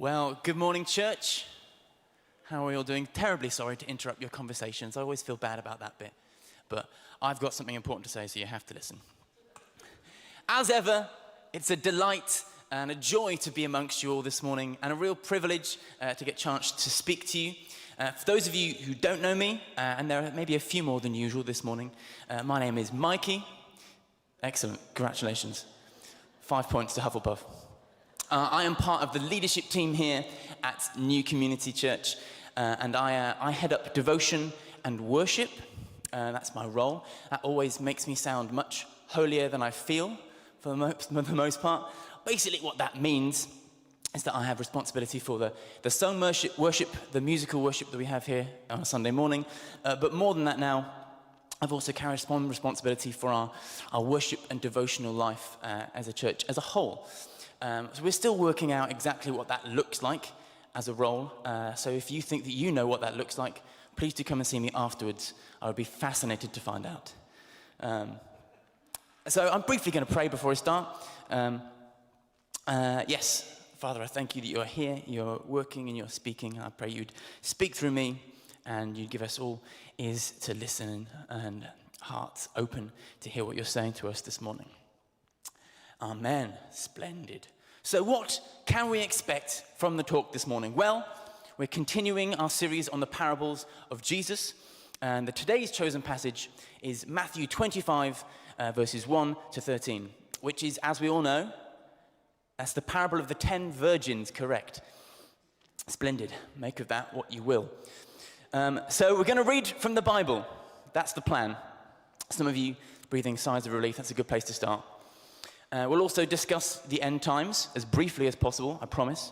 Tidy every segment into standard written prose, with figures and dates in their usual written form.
Well, good morning, church. How are we all doing? Terribly sorry to interrupt your conversations. I always feel bad about that bit. But I've got something important to say, so you have to listen. As ever, it's a delight and a joy to be amongst you all this morning, and a real privilege to get a chance to speak to you. For those of you who don't know me, and there are maybe a few more than usual this morning, my name is Mikey. Excellent, congratulations. 5 points to Hufflepuff. I am part of the leadership team here at New Community Church, and I head up devotion and worship. That's my role. That always makes me sound much holier than I feel, for the most part. Basically, what that means is that I have responsibility for the song worship, the musical worship that we have here on a Sunday morning. But more than that now, I've also carried on responsibility for our worship and devotional life as a church as a whole. So we're still working out exactly what that looks like as a role. So if you think that you know what that looks like, please do come and see me afterwards. I would be fascinated to find out. So I'm briefly going to pray before I start. Yes, Father, I thank you that you're here, you're working and you're speaking. I pray you'd speak through me and you'd give us all ears to listen and hearts open to hear what you're saying to us this morning. Amen. Splendid. So what can we expect from the talk this morning? Well, we're continuing our series on the parables of Jesus, and today's chosen passage is Matthew 25, verses 1 to 13, which is, as we all know, that's the parable of the 10 virgins, correct? Splendid. Make of that what you will. So we're going to read from the Bible. That's the plan. Some of you breathing sighs of relief. That's a good place to start. We'll also discuss the end times as briefly as possible, I promise.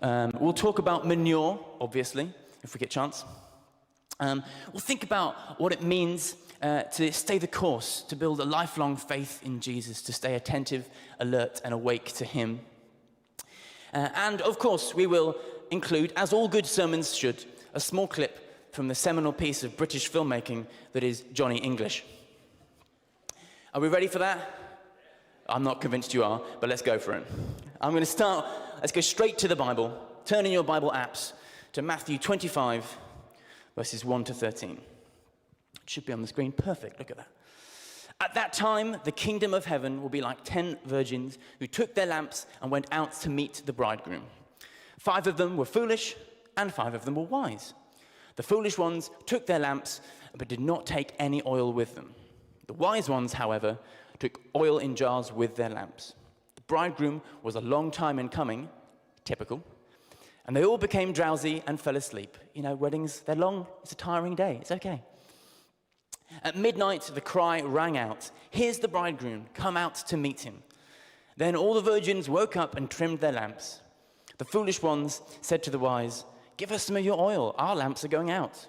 We'll talk about manure, obviously, if we get a chance. We'll think about what it means to stay the course, to build a lifelong faith in Jesus, to stay attentive, alert, and awake to him. And, of course, we will include, as all good sermons should, a small clip from the seminal piece of British filmmaking that is Johnny English. Are we ready for that? I'm not convinced you are, but let's go for it. I'm going to start, let's go straight to the Bible. Turn in your Bible apps to Matthew 25, verses 1 to 13. It should be on the screen. Perfect, look at that. At that time, the kingdom of heaven will be like 10 virgins who took their lamps and went out to meet the bridegroom. 5 of them were foolish, and 5 of them were wise. The foolish ones took their lamps, but did not take any oil with them. The wise ones, however, took oil in jars with their lamps. The bridegroom was a long time in coming, typical, and they all became drowsy and fell asleep. You know, weddings, they're long, it's a tiring day, it's okay. At midnight, the cry rang out, "Here's the bridegroom, come out to meet him." Then all the virgins woke up and trimmed their lamps. The foolish ones said to the wise, "Give us some of your oil, our lamps are going out."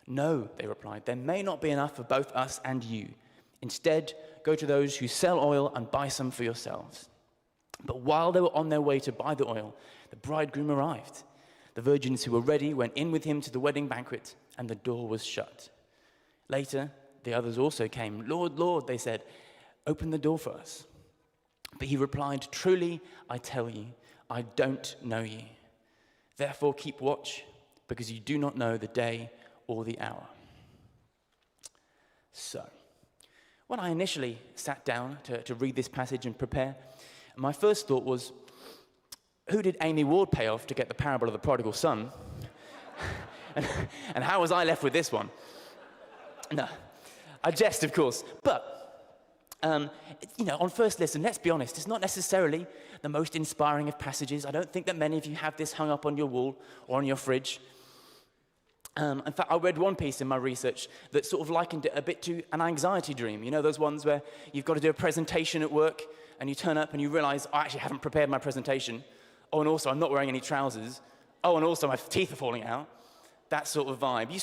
"No," they replied, "there may not be enough for both us and you. Instead, go to those who sell oil and buy some for yourselves." But while they were on their way to buy the oil, the bridegroom arrived. The virgins who were ready went in with him to the wedding banquet, and the door was shut. Later, the others also came. "Lord, Lord," they said, "open the door for us." But he replied, "Truly, I tell you, I don't know you. Therefore keep watch, because you do not know the day or the hour." So, when I initially sat down to read this passage and prepare, my first thought was, who did Amy Ward pay off to get the parable of the prodigal son? and how was I left with this one? No, I jest, of course. But, on first listen, let's be honest, it's not necessarily the most inspiring of passages. I don't think that many of you have this hung up on your wall or on your fridge. In fact, I read one piece in my research that sort of likened it a bit to an anxiety dream. You know, those ones where you've got to do a presentation at work and you turn up and you realize, I actually haven't prepared my presentation. Oh, and also I'm not wearing any trousers. Oh, and also my teeth are falling out. That sort of vibe.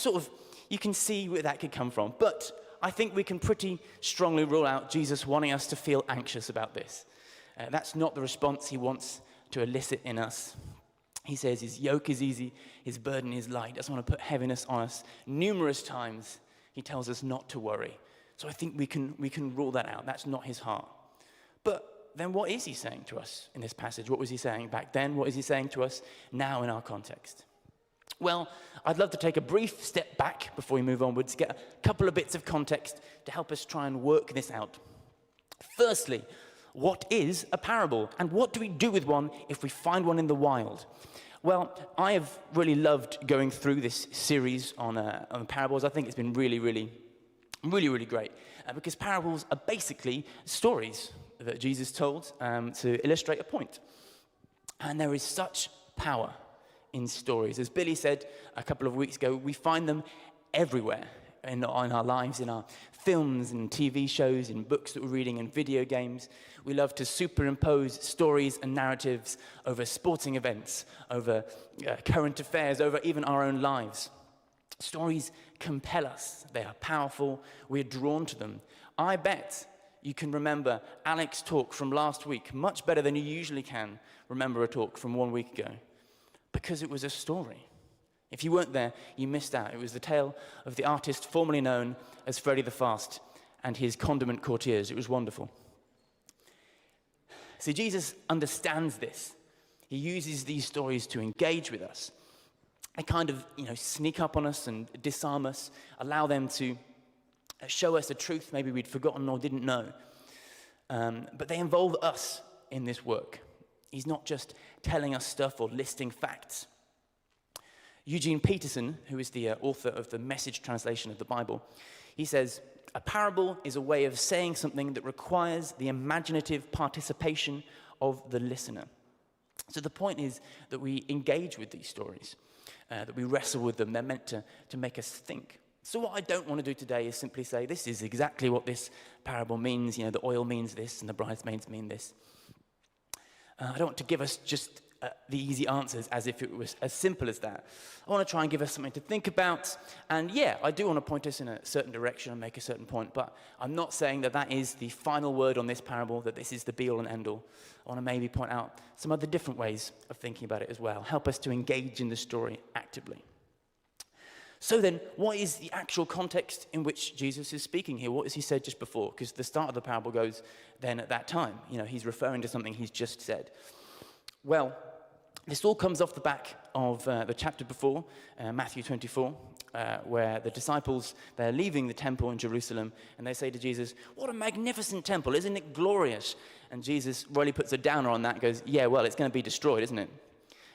You can see where that could come from. But I think we can pretty strongly rule out Jesus wanting us to feel anxious about this. That's not the response he wants to elicit in us. He says his yoke is easy, his burden is light. He doesn't want to put heaviness on us. Numerous times he tells us not to worry. So I think we can rule that out. That's not his heart. But then what is he saying to us in this passage? What was he saying back then? What is he saying to us now in our context? Well, I'd love to take a brief step back before we move onwards, get a couple of bits of context to help us try and work this out. Firstly, what is a parable? And what do we do with one if we find one in the wild? Well, I have really loved going through this series on parables. I think it's been really great. Because parables are basically stories that Jesus told to illustrate a point. And there is such power in stories. As Billy said a couple of weeks ago, we find them everywhere in our lives, in our films and TV shows, in books that we're reading, and video games. We love to superimpose stories and narratives over sporting events, over current affairs, over even our own lives. Stories compel us. They are powerful. We're drawn to them. I bet you can remember Alex's talk from last week much better than you usually can remember a talk from 1 week ago, because it was a story. If you weren't there, you missed out. It was the tale of the artist formerly known as Freddy the Fast and his condiment courtiers. It was wonderful. See, Jesus understands this. He uses these stories to engage with us. They kind of, sneak up on us and disarm us, allow them to show us a truth maybe we'd forgotten or didn't know. But they involve us in this work. He's not just telling us stuff or listing facts. Eugene Peterson, who is the author of the Message translation of the Bible, he says, a parable is a way of saying something that requires the imaginative participation of the listener. So the point is that we engage with these stories, that we wrestle with them. They're meant to make us think. So what I don't want to do today is simply say, this is exactly what this parable means. The oil means this and the bridesmaids mean this. I don't want to give us just the easy answers as if it was as simple as that. I want to try and give us something to think about. And yeah, I do want to point us in a certain direction and make a certain point, but I'm not saying that that is the final word on this parable, that this is the be-all and end-all. I want to maybe point out some other different ways of thinking about it as well, help us to engage in the story actively. So then, what is the actual context in which Jesus is speaking here? What has he said just before? Because the start of the parable goes, then at that time. He's referring to something he's just said. Well, this all comes off the back of the chapter before, Matthew 24, where the disciples, they're leaving the temple in Jerusalem, and they say to Jesus, what a magnificent temple, isn't it glorious? And Jesus really puts a downer on that and goes, yeah, well, it's going to be destroyed, isn't it?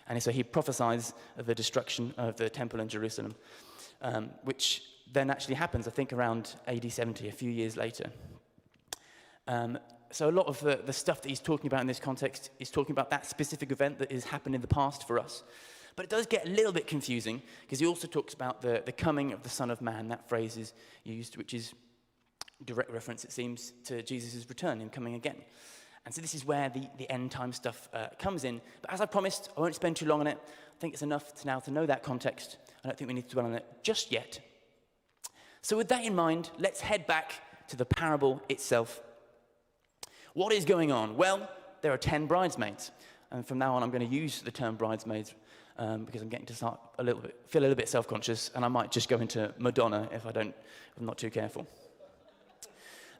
And so he prophesies of the destruction of the temple in Jerusalem, which then actually happens, I think, around AD 70, a few years later. So a lot of the stuff that he's talking about in this context is talking about that specific event that has happened in the past for us. But it does get a little bit confusing, because he also talks about the coming of the Son of Man. That phrase is used, which is direct reference, it seems, to Jesus' return, him coming again. And so this is where the end time stuff comes in. But as I promised, I won't spend too long on it. I think it's enough now to know that context. I don't think we need to dwell on it just yet. So with that in mind, let's head back to the parable itself. What is going on? Well, there are 10 bridesmaids. And from now on, I'm going to use the term bridesmaids because I'm getting to feel a little bit self-conscious, and I might just go into Madonna if I'm not too careful.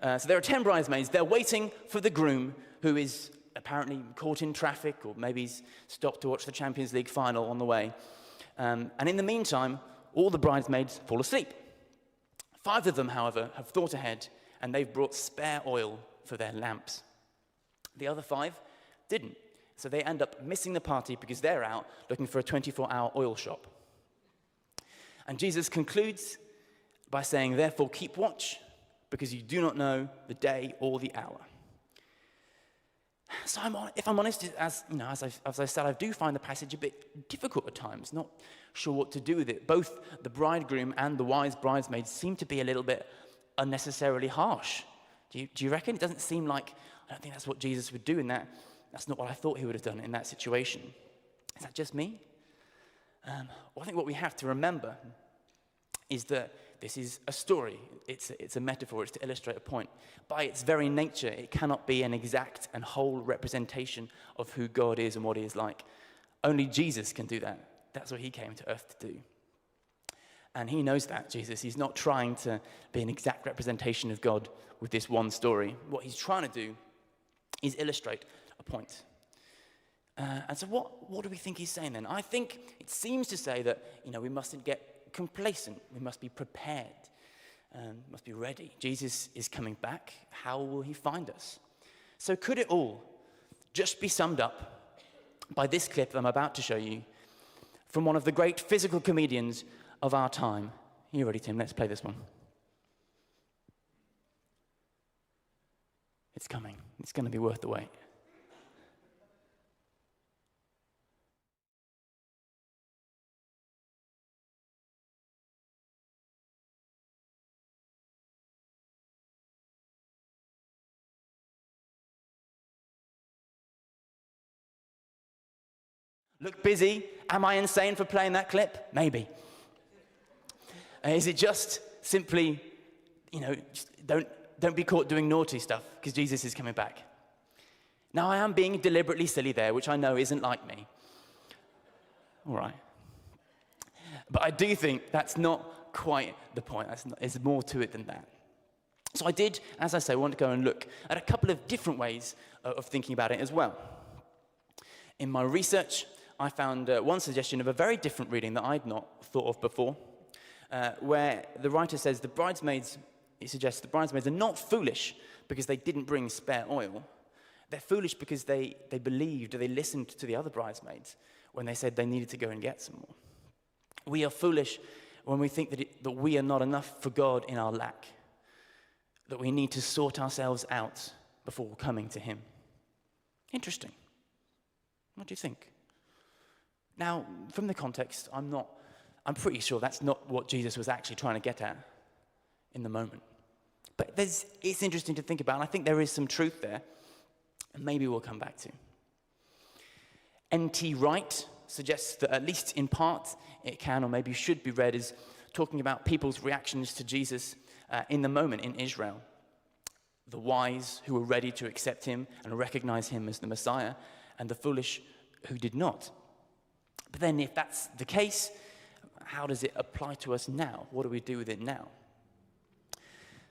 So there are 10 bridesmaids. They're waiting for the groom, who is apparently caught in traffic, or maybe he's stopped to watch the Champions League final on the way. And in the meantime, all the bridesmaids fall asleep. 5 of them, however, have thought ahead, and they've brought spare oil for their lamps. The other 5 didn't. So they end up missing the party because they're out looking for a 24-hour oil shop. And Jesus concludes by saying, therefore keep watch, because you do not know the day or the hour. So if I'm honest, as I said, I do find the passage a bit difficult at times, not sure what to do with it. Both the bridegroom and the wise bridesmaids seem to be a little bit unnecessarily harsh. Do you reckon? It doesn't seem like, I don't think that's what Jesus would do in that. That's not what I thought he would have done in that situation. Is that just me? Well, I think what we have to remember is that this is a story. It's a metaphor. It's to illustrate a point. By its very nature, it cannot be an exact and whole representation of who God is and what he is like. Only Jesus can do that. That's what he came to earth to do. And he knows that, Jesus. He's not trying to be an exact representation of God with this one story. What he's trying to do is illustrate a point. And so what do we think he's saying then? I think it seems to say that, we mustn't get complacent. We must be prepared, must be ready. Jesus is coming back. How will he find us? So could it all just be summed up by this clip that I'm about to show you from one of the great physical comedians of our time? You ready, Tim? Let's play this one. It's coming. It's going to be worth the wait. Look busy. Am I insane for playing that clip? Maybe. Is it just simply, just don't be caught doing naughty stuff because Jesus is coming back? Now, I am being deliberately silly there, which I know isn't like me. All right. But I do think that's not quite the point. There's more to it than that. So I did, as I say, want to go and look at a couple of different ways of thinking about it as well. In my research, I found one suggestion of a very different reading that I'd not thought of before, where the writer says he suggests the bridesmaids are not foolish because they didn't bring spare oil. They're foolish because they believed or they listened to the other bridesmaids when they said they needed to go and get some more. We are foolish when we think that we are not enough for God in our lack, that we need to sort ourselves out before coming to him. Interesting. What do you think? Now, from the context, I'm pretty sure that's not what Jesus was actually trying to get at in the moment. But it's interesting to think about, and I think there is some truth there, and maybe we'll come back to. N.T. Wright suggests that at least in part it can or maybe should be read as talking about people's reactions to Jesus in the moment in Israel. The wise who were ready to accept him and recognize him as the Messiah, and the foolish who did not. But then if that's the case, how does it apply to us now? What do we do with it now?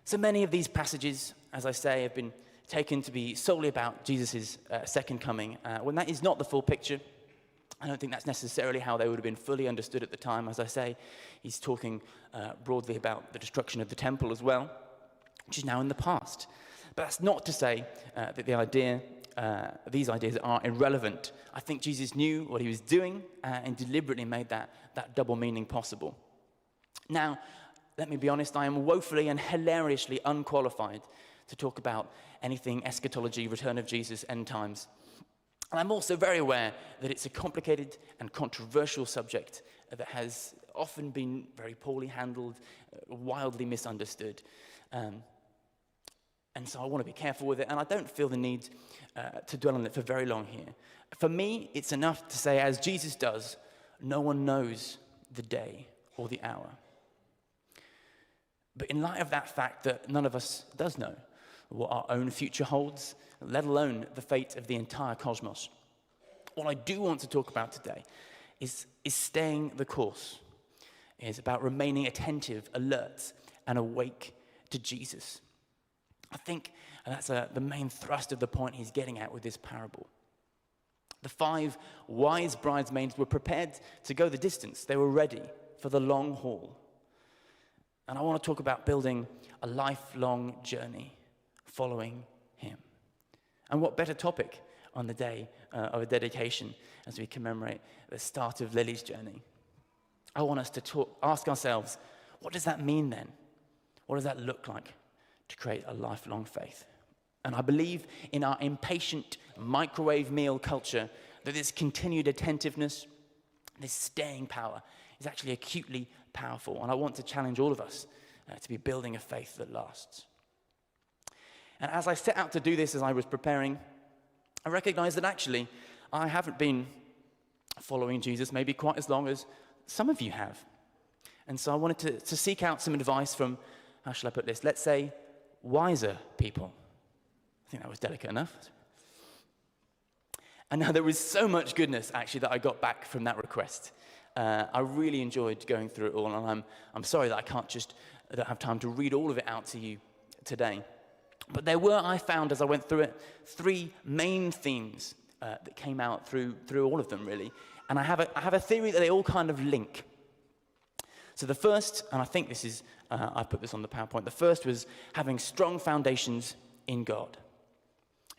So many of these passages, as I say, have been taken to be solely about Jesus' second coming, when that is not the full picture. I don't think that's necessarily how they would have been fully understood at the time. As I say, he's talking broadly about the destruction of the temple as well, which is now in the past. But that's not to say that these ideas are irrelevant. I think Jesus knew what he was doing and deliberately made that double meaning possible. Now, let me be honest, I am woefully and hilariously unqualified to talk about anything eschatology, return of Jesus, end times. And I'm also very aware that it's a complicated and controversial subject that has often been very poorly handled, wildly misunderstood. And so I want to be careful with it, and I don't feel the need to dwell on it for very long here. For me, it's enough to say, as Jesus does, no one knows the day or the hour. But in light of that fact that none of us does know what our own future holds, let alone the fate of the entire cosmos, what I do want to talk about today is staying the course. It's about remaining attentive, alert, and awake to Jesus. I think that's the main thrust of the point he's getting at with this parable. The 5 wise bridesmaids were prepared to go the distance. They were ready for the long haul. And I want to talk about building a lifelong journey following him. And what better topic on the day of a dedication as we commemorate the start of Lily's journey. I want us to ask ourselves, what does that mean then? What does that look like to create a lifelong faith? And I believe in our impatient microwave meal culture that this continued attentiveness, this staying power, is actually acutely powerful. And I want to challenge all of us to be building a faith that lasts. And as I set out to do this, as I was preparing, I recognized that actually I haven't been following Jesus maybe quite as long as some of you have. And so I wanted to seek out some advice from, how shall I put this, let's say, wiser people. I think that was delicate enough. And now there was so much goodness, actually, that I got back from that request. I really enjoyed going through it all, and I'm sorry that I don't have time to read all of it out to you today. But there were, I found as I went through it, three main themes that came out through all of them, really. And I have a theory that they all kind of link. So the first, and I think this is, I put this on the PowerPoint, the first was having strong foundations in God.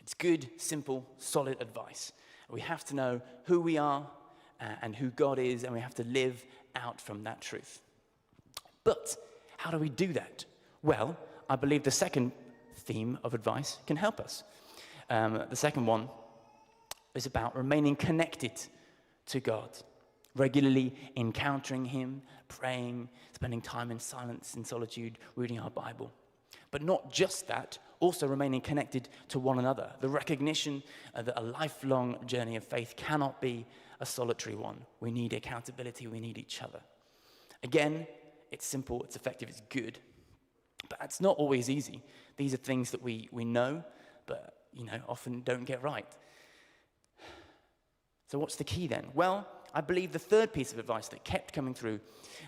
It's good, simple, solid advice. We have to know who we are and who God is, and we have to live out from that truth. But how do we do that? Well, I believe the second theme of advice can help us. The second one is about remaining connected to God, regularly encountering him, praying, spending time in silence, in solitude, reading our Bible. But not just that, also remaining connected to one another. The recognition that a lifelong journey of faith cannot be a solitary one. We need accountability, we need each other. Again, it's simple, it's effective, it's good. But it's not always easy. These are things that we know, but often don't get right. So what's the key then? Well, I believe the third piece of advice that kept coming through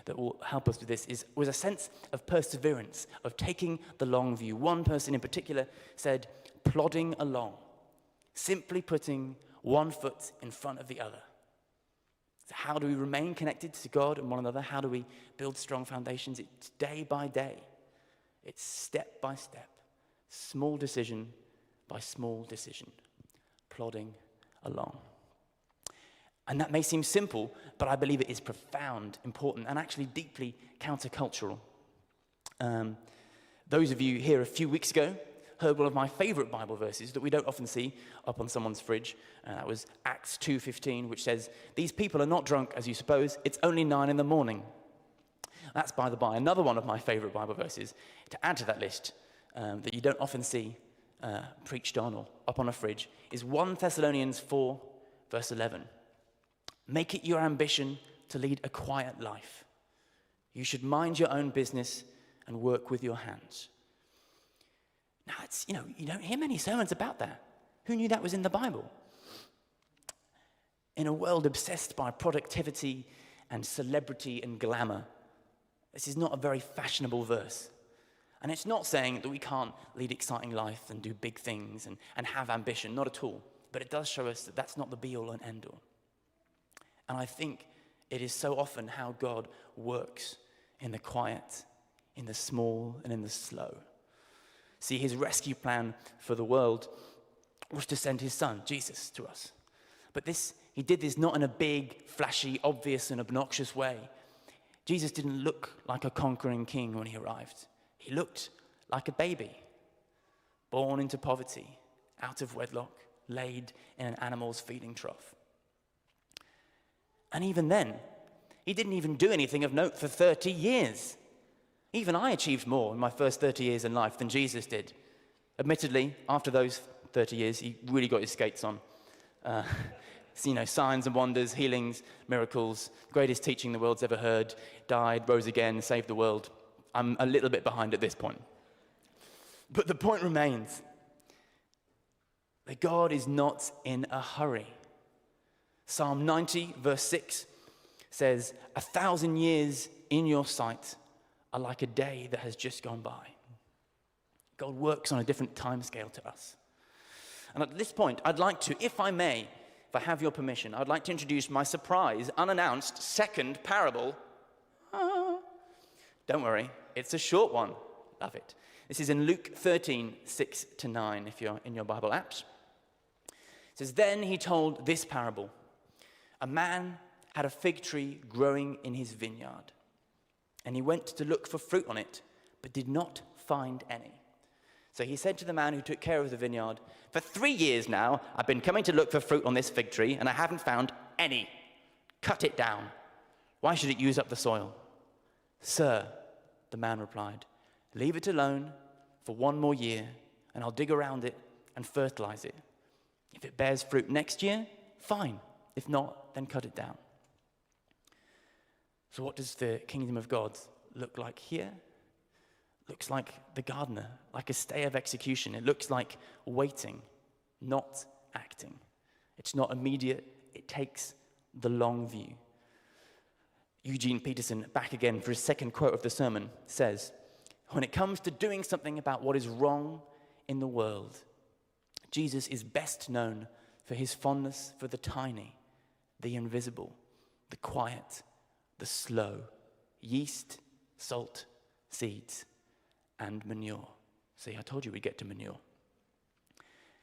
that will help us with this was a sense of perseverance, of taking the long view. One person in particular said, plodding along, simply putting one foot in front of the other. So how do we remain connected to God and one another? How do we build strong foundations? It's day by day. It's step by step, small decision by small decision, plodding along. And that may seem simple, but I believe it is profound, important, and actually deeply countercultural. Those of you here a few weeks ago heard one of my favorite Bible verses that we don't often see up on someone's fridge. That was Acts 2:15, which says, "These people are not drunk, as you suppose. It's only 9 a.m. That's, by the by, another one of my favorite Bible verses to add to that list that you don't often see preached on or up on a fridge is 1 Thessalonians 4, verse 11. Make it your ambition to lead a quiet life. You should mind your own business and work with your hands. Now, it's, you don't hear many sermons about that. Who knew that was in the Bible? In a world obsessed by productivity and celebrity and glamour, this is not a very fashionable verse. And it's not saying that we can't lead exciting life and do big things and have ambition, not at all. But it does show us that that's not the be-all and end-all. And I think it is so often how God works in the quiet, in the small, and in the slow. See, his rescue plan for the world was to send his son, Jesus, to us. But he did this not in a big, flashy, obvious, and obnoxious way. Jesus didn't look like a conquering king when he arrived. He looked like a baby, born into poverty, out of wedlock, laid in an animal's feeding trough. And even then, he didn't even do anything of note for 30 years. Even I achieved more in my first 30 years in life than Jesus did. Admittedly, after those 30 years, he really got his skates on. Signs and wonders, healings, miracles, greatest teaching the world's ever heard, died, rose again, saved the world. I'm a little bit behind at this point. But the point remains that God is not in a hurry. Psalm 90, verse 6 says, 1,000 years in your sight are like a day that has just gone by. God works on a different timescale to us. And at this point, I'd like to, if I may, if I have your permission, I'd like to introduce my surprise, unannounced second parable. Don't worry, it's a short one. Love it. This is in Luke 13, 6-9, if you're in your Bible apps. It says, then he told this parable. A man had a fig tree growing in his vineyard, and he went to look for fruit on it, but did not find any. So he said to the man who took care of the vineyard, for 3 years now, I've been coming to look for fruit on this fig tree, and I haven't found any. Cut it down. Why should it use up the soil? Sir, the man replied, leave it alone for 1 more year, and I'll dig around it and fertilize it. If it bears fruit next year, fine. If not, then cut it down. So what does the kingdom of God look like here? Looks like the gardener, like a stay of execution. It looks like waiting, not acting. It's not immediate. It takes the long view. Eugene Peterson, back again for his second quote of the sermon, says, when it comes to doing something about what is wrong in the world, Jesus is best known for his fondness for the tiny, the invisible, the quiet, the slow, yeast, salt, seeds, and manure. See, I told you we'd get to manure.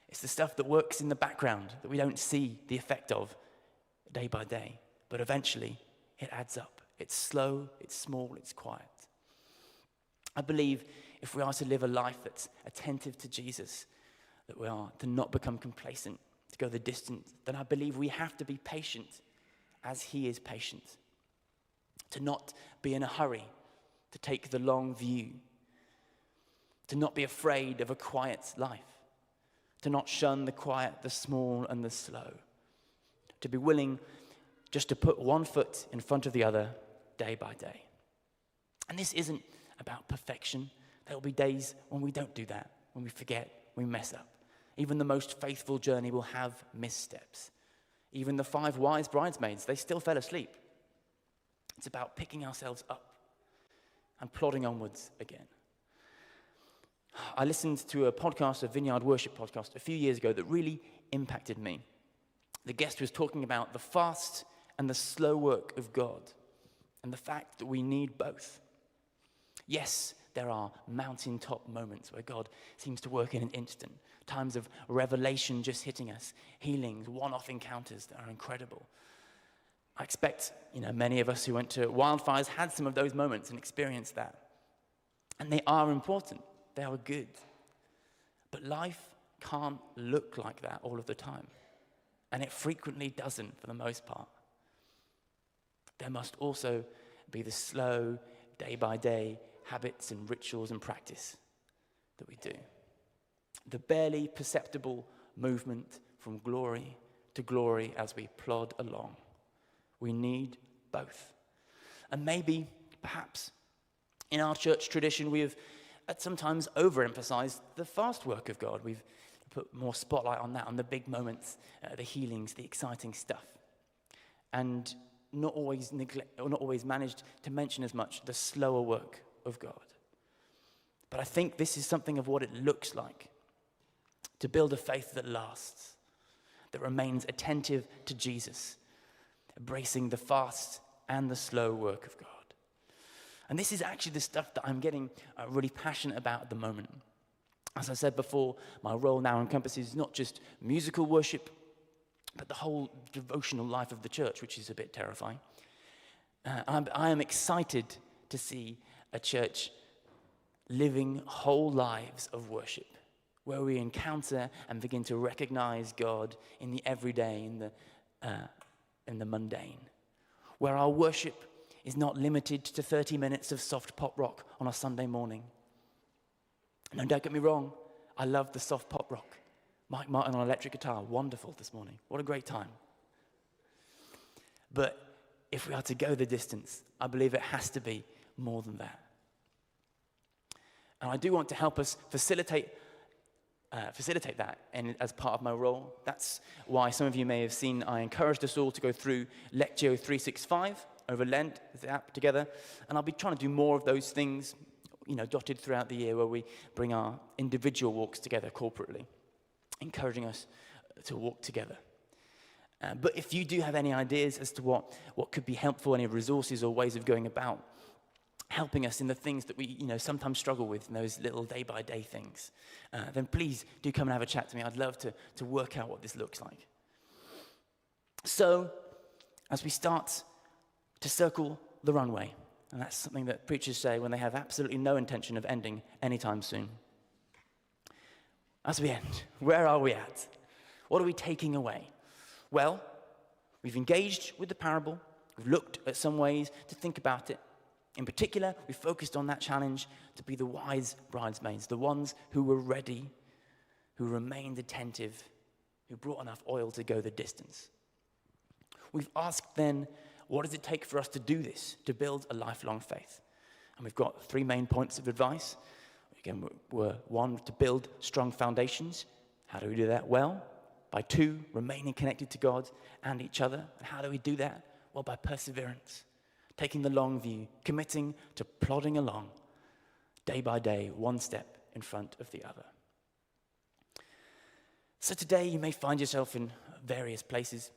It's the stuff that works in the background that we don't see the effect of day by day, but eventually it adds up. It's slow, it's small, it's quiet. I believe if we are to live a life that's attentive to Jesus, that we are to not become complacent, to go the distance, then I believe we have to be patient as he is patient. To not be in a hurry, to take the long view, to not be afraid of a quiet life, to not shun the quiet, the small, and the slow, to be willing just to put one foot in front of the other day by day. And this isn't about perfection. There will be days when we don't do that, when we forget, we mess up. Even the most faithful journey will have missteps. Even the 5 wise bridesmaids, they still fell asleep. It's about picking ourselves up and plodding onwards again. I listened to a podcast, a Vineyard Worship podcast, a few years ago that really impacted me. The guest was talking about the fast and the slow work of God and the fact that we need both. Yes, there are mountaintop moments where God seems to work in an instant, times of revelation just hitting us, healings, one-off encounters that are incredible. I expect, many of us who went to wildfires had some of those moments and experienced that. And they are important. They are good. But life can't look like that all of the time. And it frequently doesn't for the most part. There must also be the slow, day-by-day habits and rituals and practice that we do. The barely perceptible movement from glory to glory as we plod along. We need both. And maybe, perhaps, in our church tradition, we have sometimes overemphasized the fast work of God. We've put more spotlight on that, on the big moments, the healings, the exciting stuff. And not always managed to mention as much the slower work of God. But I think this is something of what it looks like to build a faith that lasts, that remains attentive to Jesus, embracing the fast and the slow work of God. And this is actually the stuff that I'm getting really passionate about at the moment. As I said before, my role now encompasses not just musical worship, but the whole devotional life of the church, which is a bit terrifying. I am excited to see a church living whole lives of worship, where we encounter and begin to recognize God in the everyday, in the mundane, where our worship is not limited to 30 minutes of soft pop rock on a Sunday morning. No, don't get me wrong, I love the soft pop rock. Mike Martin on electric guitar, wonderful this morning. What a great time. But if we are to go the distance, I believe it has to be more than that. And I do want to help us facilitate that as part of my role. That's why some of you may have seen I encouraged us all to go through Lectio 365 over Lent with the app together. And I'll be trying to do more of those things, dotted throughout the year where we bring our individual walks together corporately, encouraging us to walk together. But if you do have any ideas as to what could be helpful, any resources or ways of going about helping us in the things that we sometimes struggle with, in those little day-by-day things, then please do come and have a chat to me. I'd love to work out what this looks like. So, as we start to circle the runway, and that's something that preachers say when they have absolutely no intention of ending anytime soon. As we end, where are we at? What are we taking away? Well, we've engaged with the parable. We've looked at some ways to think about it. In particular, we focused on that challenge to be the wise bridesmaids, the ones who were ready, who remained attentive, who brought enough oil to go the distance. We've asked then, what does it take for us to do this, to build a lifelong faith? And we've got 3 main points of advice. Again, we're 1, to build strong foundations. How do we do that? Well, by 2, remaining connected to God and each other. And how do we do that? Well, by perseverance, taking the long view, committing to plodding along, day by day, one step in front of the other. So today you may find yourself in various places.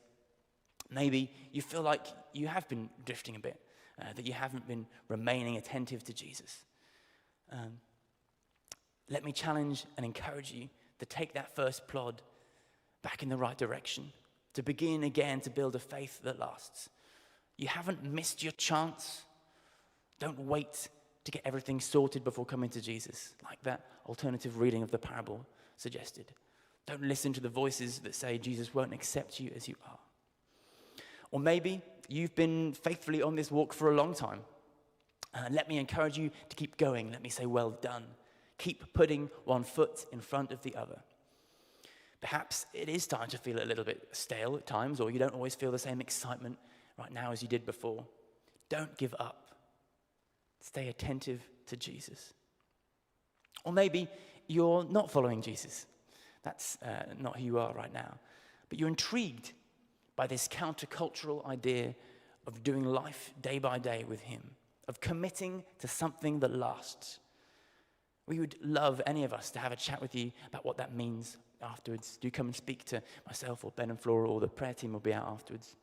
Maybe you feel like you have been drifting a bit, that you haven't been remaining attentive to Jesus. Let me challenge and encourage you to take that first plod back in the right direction, to begin again to build a faith that lasts. You haven't missed your chance. Don't wait to get everything sorted before coming to Jesus, like that alternative reading of the parable suggested. Don't listen to the voices that say Jesus won't accept you as you are. Or maybe you've been faithfully on this walk for a long time. Let me encourage you to keep going. Let me say, well done. Keep putting one foot in front of the other. Perhaps it is time to feel a little bit stale at times, or you don't always feel the same excitement right now as you did before. Don't give up. Stay attentive to Jesus. Or maybe you're not following Jesus. That's not who you are right now. But you're intrigued by this countercultural idea of doing life day by day with him, of committing to something that lasts. We would love, any of us, to have a chat with you about what that means afterwards. Do come and speak to myself or Ben and Flora, or the prayer team will be out afterwards.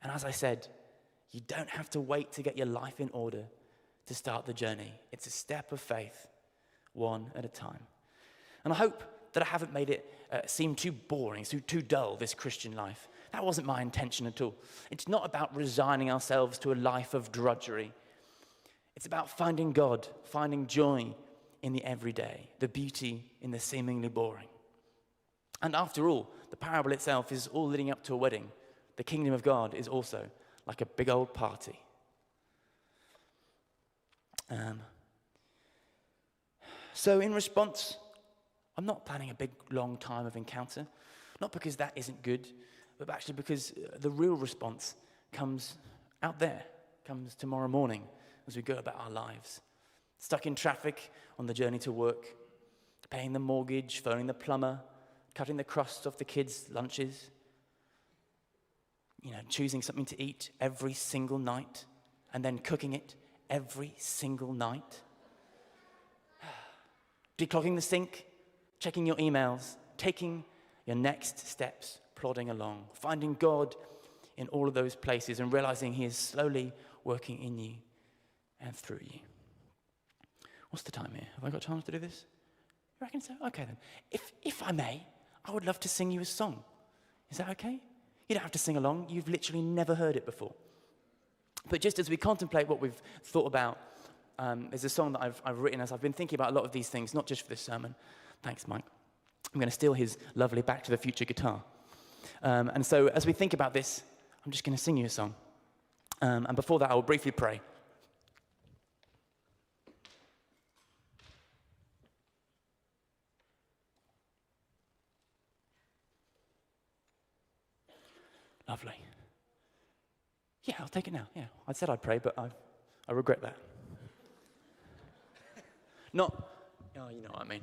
And as I said, you don't have to wait to get your life in order to start the journey. It's a step of faith, one at a time. And I hope that I haven't made it seem too boring, too dull, this Christian life. That wasn't my intention at all. It's not about resigning ourselves to a life of drudgery. It's about finding God, finding joy in the everyday, the beauty in the seemingly boring. And after all, the parable itself is all leading up to a wedding. The kingdom of God is also like a big old party. So in response, I'm not planning a big, long time of encounter. Not because that isn't good, but actually because the real response comes out there, comes tomorrow morning as we go about our lives. Stuck in traffic on the journey to work, paying the mortgage, phoning the plumber, cutting the crust off the kids' lunches, choosing something to eat every single night and then cooking it every single night. Declogging the sink, checking your emails, taking your next steps, plodding along, finding God in all of those places and realizing he is slowly working in you and through you. What's the time here? Have I got time to do this? You reckon so? Okay then. If I may, I would love to sing you a song. Is that okay? You don't have to sing along. You've literally never heard it before. But just as we contemplate what we've thought about, there's a song that I've written as I've been thinking about a lot of these things, not just for this sermon. Thanks, Mike. I'm going to steal his lovely Back to the Future guitar. And so as we think about this, I'm just going to sing you a song. And before that, I will briefly pray. Lovely. Yeah, I'll take it now. Yeah, I said I'd pray, but I regret that. You know what I mean.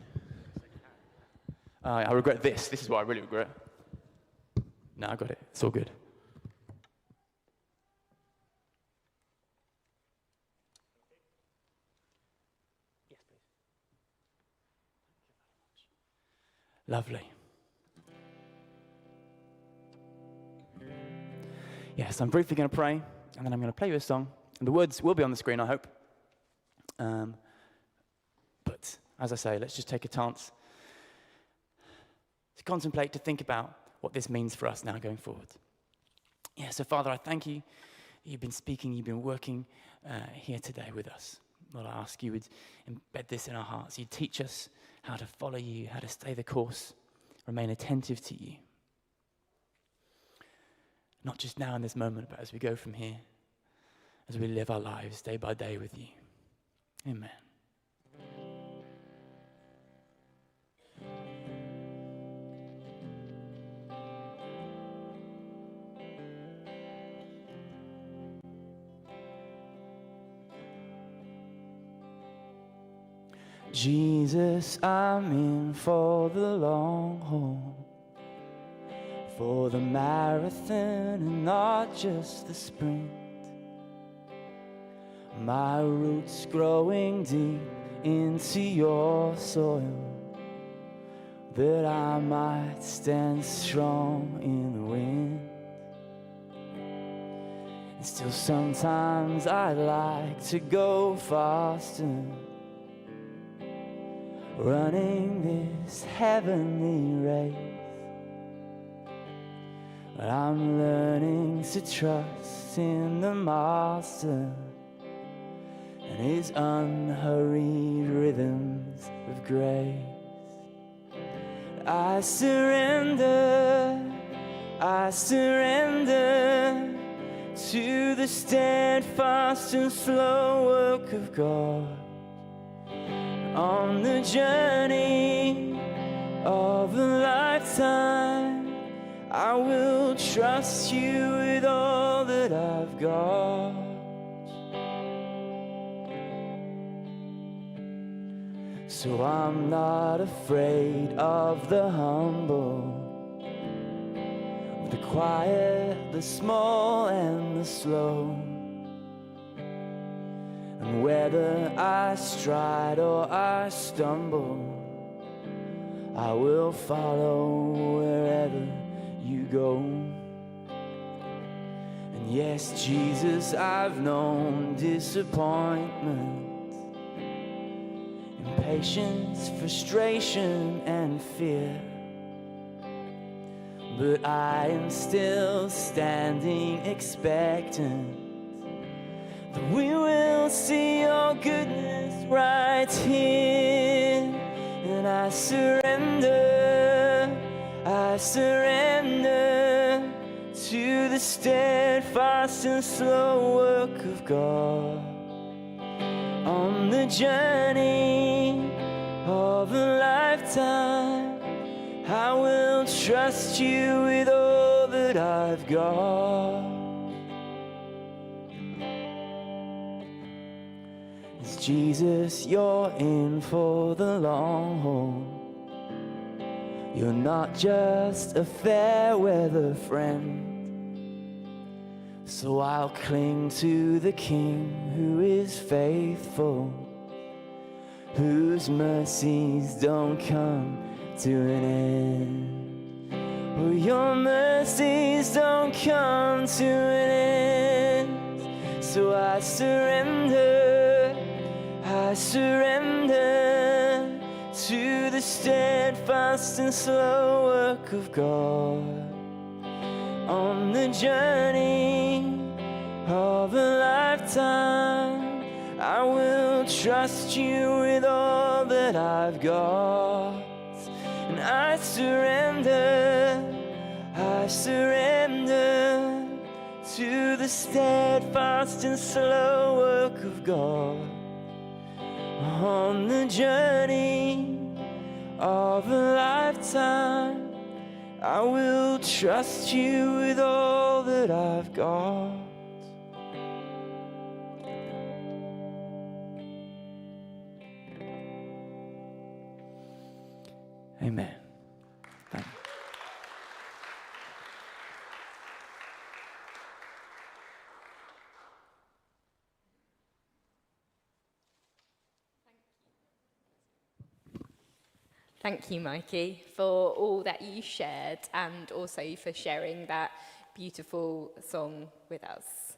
I regret this. This is what I really regret. No, I got it. It's all good. Yes, please. Lovely. Yes, I'm briefly going to pray, and then I'm going to play you a song. And the words will be on the screen, I hope. But as I say, let's just take a chance to contemplate, to think about what this means for us now going forward. Yeah, so Father, I thank you. You've been speaking, you've been working here today with us. Lord, I ask you would embed this in our hearts. You'd teach us how to follow you, how to stay the course, remain attentive to you. Not just now in this moment, but as we go from here, as we live our lives day by day with you. Amen. Jesus, I'm in for the long haul, for the marathon and not just the sprint. My roots growing deep into your soil, that I might stand strong in the wind. And still sometimes I like to go faster, running this heavenly race. But I'm learning to trust in the Master and his unhurried rhythms of grace. I surrender to the steadfast and slow work of God. On the journey of a lifetime, I will trust you with all that I've got. So I'm not afraid of the humble, of the quiet, the small and the slow. And whether I stride or I stumble, I will follow wherever you go. And yes, Jesus, I've known disappointment, impatience, frustration and fear, but I am still standing expectant that we will see your goodness right here. And I surrender to the steadfast and slow work of God. On the journey of a lifetime, I will trust you with all that I've got. Jesus, you're in for the long haul. You're not just a fair weather friend. So I'll cling to the King who is faithful, whose mercies don't come to an end. Oh, your mercies don't come to an end. So I surrender to the steadfast and slow work of God. On the journey of a lifetime, I will trust you with all that I've got. And I surrender to the steadfast and slow work of God. On the journey of a lifetime, I will trust you with all that I've got. Amen. Thank you. Thank you, Mikey, for all that you shared and also for sharing that beautiful song with us.